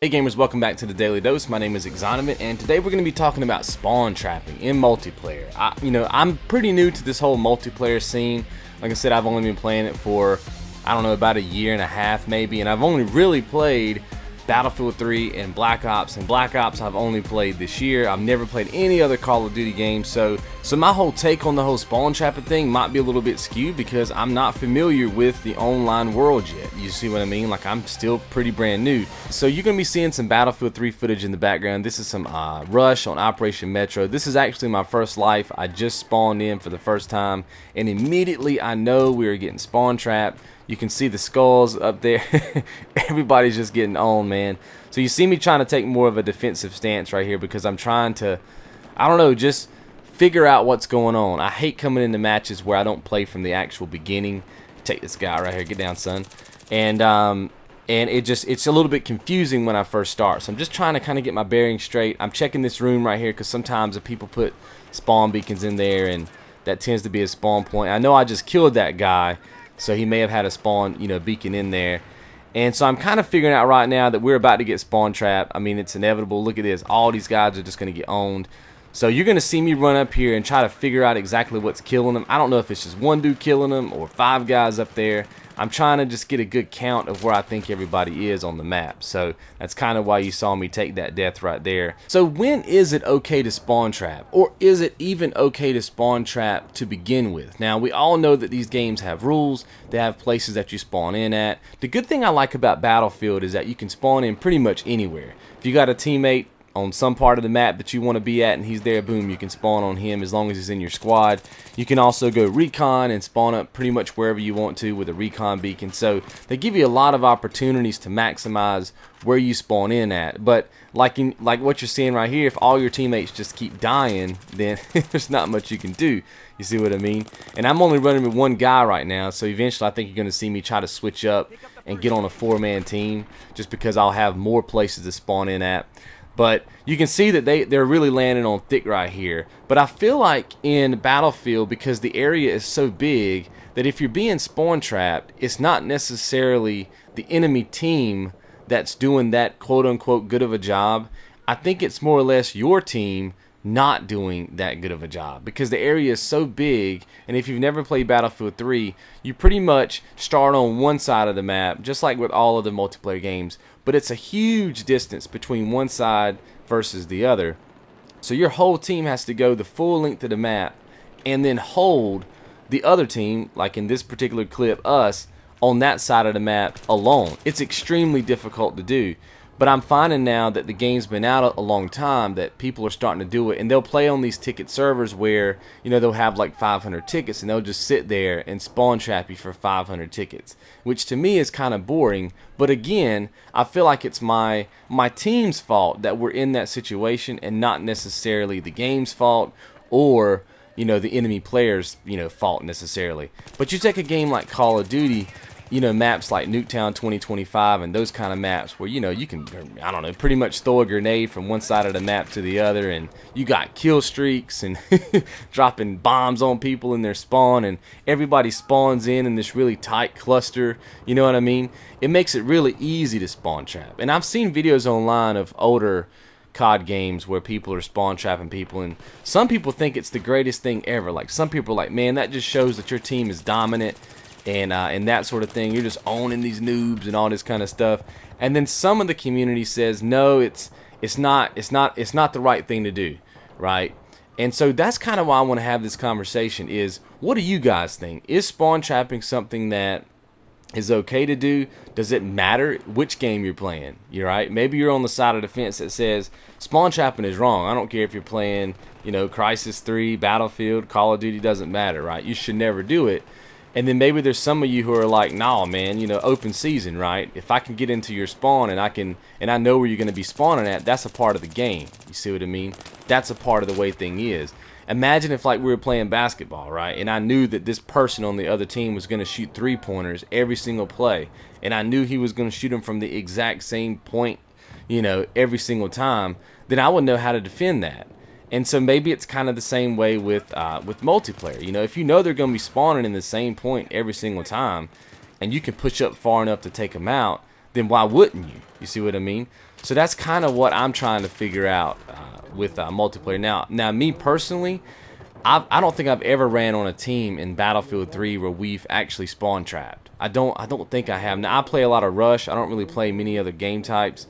Hey gamers, welcome back to the Daily Dose. My name is XONEVANT, and today we're going to be talking about spawn trapping in multiplayer. I'm pretty new to this whole multiplayer scene. Like I said, I've only been playing it for, I don't know, about a year and a half maybe, and I've only really played Battlefield 3 and Black Ops, I've only played this year. I've never played any other Call of Duty game, so my whole take on the whole spawn trapping thing might be a little bit skewed because I'm not familiar with the online world yet. You see what I mean? Like, I'm still pretty brand new. So you're going to be seeing some Battlefield 3 footage in the background. This is some Rush on Operation Metro. This is actually my first life. I just spawned in for the first time, and immediately I know we are getting spawn trapped. You can see the skulls up there. Everybody's just getting on, man. So you see me trying to take more of a defensive stance right here because I'm trying to, I don't know, just figure out what's going on. I hate coming into matches where I don't play from the actual beginning. Take this guy right here. Get down, son. And it's a little bit confusing when I first start. So I'm just trying to kind of get my bearings straight. I'm checking this room right here because sometimes if people put spawn beacons in there, and that tends to be a spawn point. I know I just killed that guy, so he may have had a spawn, beacon in there. And so I'm kind of figuring out right now that we're about to get spawn trapped. I mean, it's inevitable. Look at this. All these guys are just going to get owned. So you're going to see me run up here and try to figure out exactly what's killing them. I don't know if it's just one dude killing them or 5 guys up there. I'm trying to just get a good count of where I think everybody is on the map. So that's kind of why you saw me take that death right there. So when is it okay to spawn trap? Or is it even okay to spawn trap to begin with? Now, we all know that these games have rules. They have places that you spawn in at. The good thing I like about Battlefield is that you can spawn in pretty much anywhere. If you got a teammate on some part of the map that you want to be at and he's there, boom, you can spawn on him as long as he's in your squad. You can also go recon and spawn up pretty much wherever you want to with a recon beacon. So they give you a lot of opportunities to maximize where you spawn in at. But like what you're seeing right here, if all your teammates just keep dying, then there's not much you can do. You see what I mean? And I'm only running with one guy right now, so eventually I think you're going to see me try to switch up and get on a 4-man team just because I'll have more places to spawn in at. But you can see that they're really landing on thick right here. But I feel like in Battlefield, because the area is so big, that if you're being spawn trapped, it's not necessarily the enemy team that's doing that quote-unquote good of a job. I think it's more or less your team not doing that good of a job because the area is so big. And if you've never played Battlefield 3, you pretty much start on one side of the map, just like with all of the multiplayer games, but it's a huge distance between one side versus the other. So your whole team has to go the full length of the map and then hold the other team, like in this particular clip, us, on that side of the map alone. It's extremely difficult to do. But I'm finding now that the game's been out a long time that people are starting to do it, and they'll play on these ticket servers where, they'll have like 500 tickets and they'll just sit there and spawn trap you for 500 tickets, which to me is kind of boring. But again, I feel like it's my team's fault that we're in that situation and not necessarily the game's fault or, the enemy player's, fault necessarily. But you take a game like Call of Duty, maps like Nuketown 2025 and those kind of maps where, you can, I don't know, pretty much throw a grenade from one side of the map to the other, and you got kill streaks and dropping bombs on people in their spawn, and everybody spawns in this really tight cluster, you know what I mean? It makes it really easy to spawn trap. And I've seen videos online of older COD games where people are spawn trapping people, and some people think it's the greatest thing ever. Like, some people are like, man, that just shows that your team is dominant and that sort of thing. You're just owning these noobs and all this kind of stuff. And then some of the community says, no, it's not the right thing to do, right? And so that's kind of why I want to have this conversation is, what do you guys think? Is spawn trapping something that is okay to do? Does it matter which game you're playing? You're right. Maybe you're on the side of the fence that says spawn trapping is wrong. I don't care if you're playing, Crisis 3, Battlefield, Call of Duty, doesn't matter, right? You should never do it. And then maybe there's some of you who are like, nah, man, open season, right? If I can get into your spawn and I know where you're going to be spawning at, that's a part of the game. You see what I mean? That's a part of the way thing is. Imagine if like we were playing basketball, right? And I knew that this person on the other team was going to shoot 3-pointers every single play. And I knew he was going to shoot them from the exact same point, every single time. Then I would know how to defend that. And so maybe it's kind of the same way with multiplayer. If you know they're going to be spawning in the same point every single time, and you can push up far enough to take them out, then why wouldn't you? You see what I mean? So that's kind of what I'm trying to figure out with multiplayer. Now me personally, I don't think I've ever ran on a team in Battlefield 3 where we've actually spawn trapped. I don't think I have. Now I play a lot of Rush. I don't really play many other game types,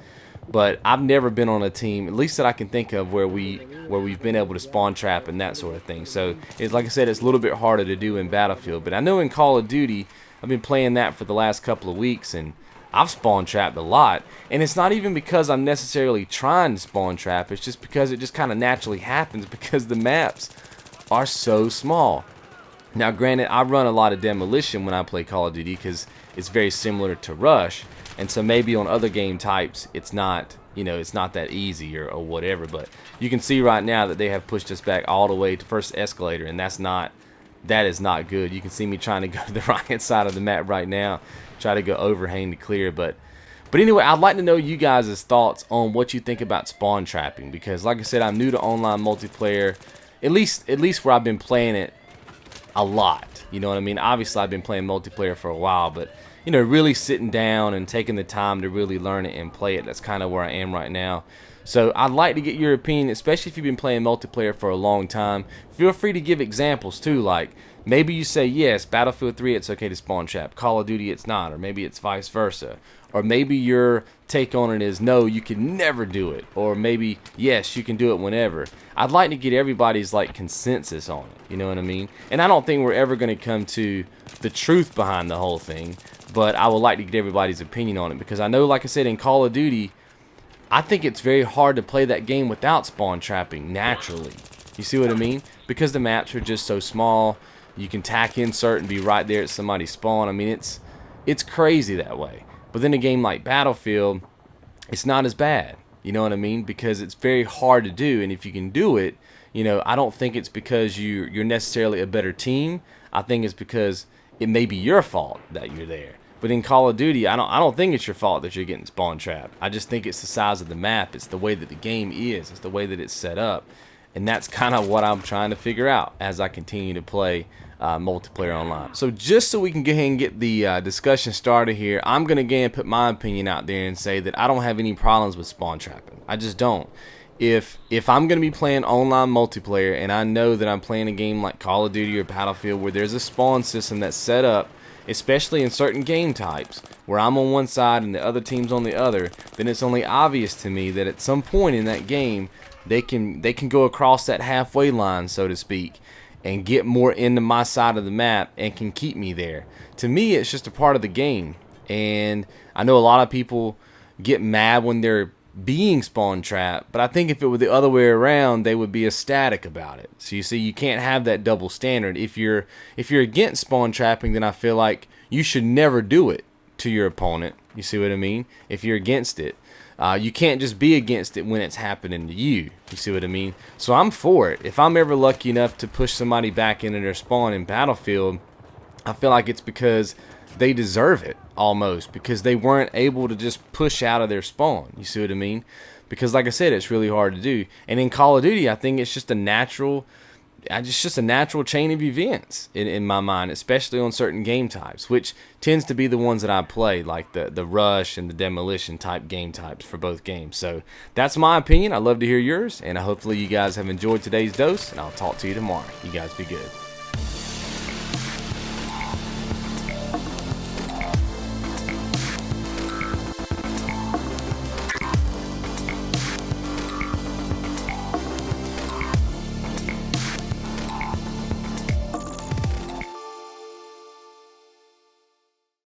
but I've never been on a team, at least that I can think of, where we've been able to spawn trap and that sort of thing. So it's like I said, it's a little bit harder to do in Battlefield. But I know in Call of Duty, I've been playing that for the last couple of weeks, and I've spawn trapped a lot. And it's not even because I'm necessarily trying to spawn trap. It's just because it just kind of naturally happens because the maps are so small. Now granted, I run a lot of demolition when I play Call of Duty because it's very similar to Rush, and so maybe on other game types it's not, you know, it's not that easy or whatever. But you can see right now that they have pushed us back all the way to first escalator, and that is not good. You can see me trying to go to the right hand side of the map right now, try to go overhang to clear. But anyway, I'd like to know you guys' thoughts on what you think about spawn trapping, because like I said, I'm new to online multiplayer, at least where I've been playing it a lot. You know what I mean? Obviously I've been playing multiplayer for a while, but you know, really sitting down and taking the time to really learn it and play it, that's kind of where I am right now. So I'd like to get your opinion, especially if you've been playing multiplayer for a long time. Feel free to give examples too, like maybe you say yes, Battlefield 3 it's okay to spawn trap, Call of Duty it's not, or maybe it's vice versa. Or maybe your take on it is no, you can never do it, or maybe yes, you can do it whenever. I'd like to get everybody's like consensus on it, you know what I mean? And I don't think we're ever going to come to the truth behind the whole thing, but I would like to get everybody's opinion on it, because I know, like I said, in Call of Duty, I think it's very hard to play that game without spawn trapping naturally. You see what I mean? Because the maps are just so small. You can tack insert and be right there at somebody's spawn. I mean, it's crazy that way. But then a game like Battlefield, it's not as bad. You know what I mean? Because it's very hard to do, and if you can do it, you know, I don't think it's because you're necessarily a better team. I think it's because it may be your fault that you're there. But in Call of Duty, I don't think it's your fault that you're getting spawn trapped. I just think it's the size of the map. It's the way that the game is. It's the way that it's set up. And that's kind of what I'm trying to figure out as I continue to play multiplayer online. So just so we can go ahead and get the discussion started here, I'm going to again put my opinion out there and say that I don't have any problems with spawn trapping. I just don't. If I'm going to be playing online multiplayer and I know that I'm playing a game like Call of Duty or Battlefield where there's a spawn system that's set up, especially in certain game types where I'm on one side and the other team's on the other, then it's only obvious to me that at some point in that game they can go across that halfway line, so to speak, and get more into my side of the map and can keep me there. To me, it's just a part of the game. And I know a lot of people get mad when they're being spawn trapped, but I think if it were the other way around, they would be ecstatic about it. So you see, you can't have that double standard. If you're against spawn trapping, then I feel like you should never do it to your opponent. You see what I mean? If you're against it, you can't just be against it when it's happening to you. You see what I mean? So I'm for it. If I'm ever lucky enough to push somebody back into their spawn in Battlefield, I feel like it's because they deserve it, almost, because they weren't able to just push out of their spawn. You see what I mean? Because like I said, it's really hard to do. And in Call of Duty, I think it's just a natural chain of events in my mind, especially on certain game types, which tends to be the ones that I play, like the Rush and the Demolition type game types for both games. So that's my opinion. I'd love to hear yours, and hopefully you guys have enjoyed today's dose, and I'll talk to you tomorrow. You guys be good.